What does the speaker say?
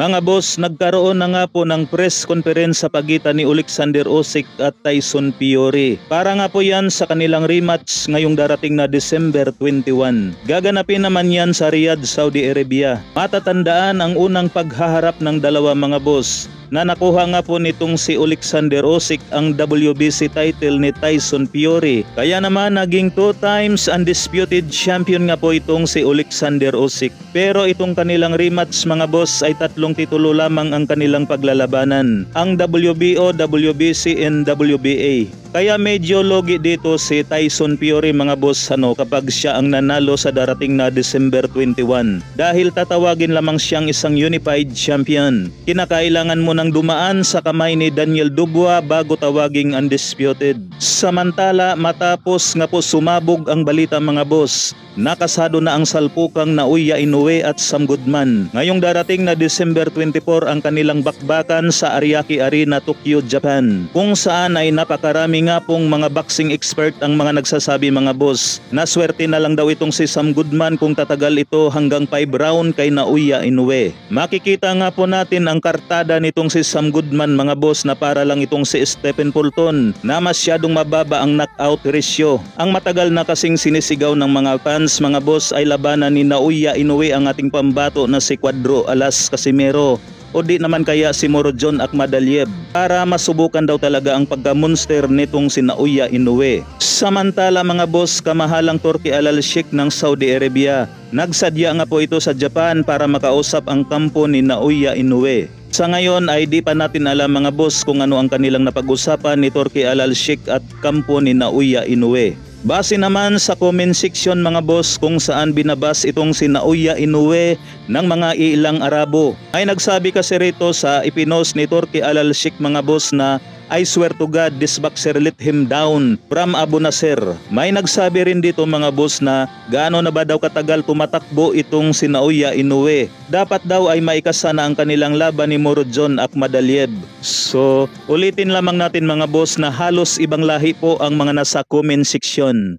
Mga boss, nagkaroon na nga po ng press conference sa pagitan ni Alexander Usyk at Tyson Fury. Para nga po yan sa kanilang rematch ngayong darating na December 21. Gaganapin naman yan sa Riyadh, Saudi Arabia. Matatandaan ang unang paghaharap ng dalawa mga boss na nakuha nga po nitong si Alexander Usyk ang WBC title ni Tyson Fury. Kaya naman naging 2 times undisputed champion nga po itong si Alexander Usyk. Pero itong kanilang rematch mga boss ay 3 titulo lamang ang kanilang paglalabanan. Ang WBO, WBC and WBA. Kaya medyo logi dito si Tyson Fury mga boss kapag siya ang nanalo sa darating na December 21. Dahil tatawagin lamang siyang isang unified champion. Kinakailangan mo nang dumaan sa kamay ni Daniel Dubois bago tawaging undisputed. Samantala matapos nga po sumabog ang balita mga boss, nakasado na ang salpukang Naoya Inoue at Sam Goodman. Ngayong darating na December 24 ang kanilang bakbakan sa Ariake Arena, Tokyo, Japan. Kung saan ay napakarami nga pong mga boxing expert ang mga nagsasabi mga boss na swerte na lang daw itong si Sam Goodman kung tatagal ito hanggang 5 round kay Naoya Inoue. Makikita nga po natin ang kartada nitong si Sam Goodman mga boss na para lang itong si Stephen Fulton na masyadong mababa ang knockout ratio. Ang matagal na kasing sinisigaw ng mga fans mga boss ay labanan ni Naoya Inoue ang ating pambato na si Cuadro Alas Casimero o di naman kaya si Murodjon Akhmadaliev para masubukan daw talaga ang pagka-monster nitong si Naoya Inoue. Samantala mga boss, kamahalang Turki Al-Sheikh ng Saudi Arabia, nagsadya nga po ito sa Japan para makausap ang kampo ni Naoya Inoue. Sa ngayon ay di pa natin alam mga boss kung ano ang kanilang napag-usapan ni Turki Al-Sheikh at kampo ni Naoya Inoue. Base naman sa comment section mga boss kung saan binabas itong si Naoya Inoue ng mga ilang Arabo. Ay nagsabi kasi rito sa ipinost ni Turki Al-Sheikh mga boss na I swear to God, this boxer let him down from Abu Nasser. May nagsabi rin dito mga boss na gaano na ba daw katagal tumatakbo itong si Naoya Inoue. Dapat daw ay maikasa na ang kanilang laban ni Murodjon Akhmadaliev. So ulitin lamang natin mga boss na halos ibang lahi po ang mga nasa comment section.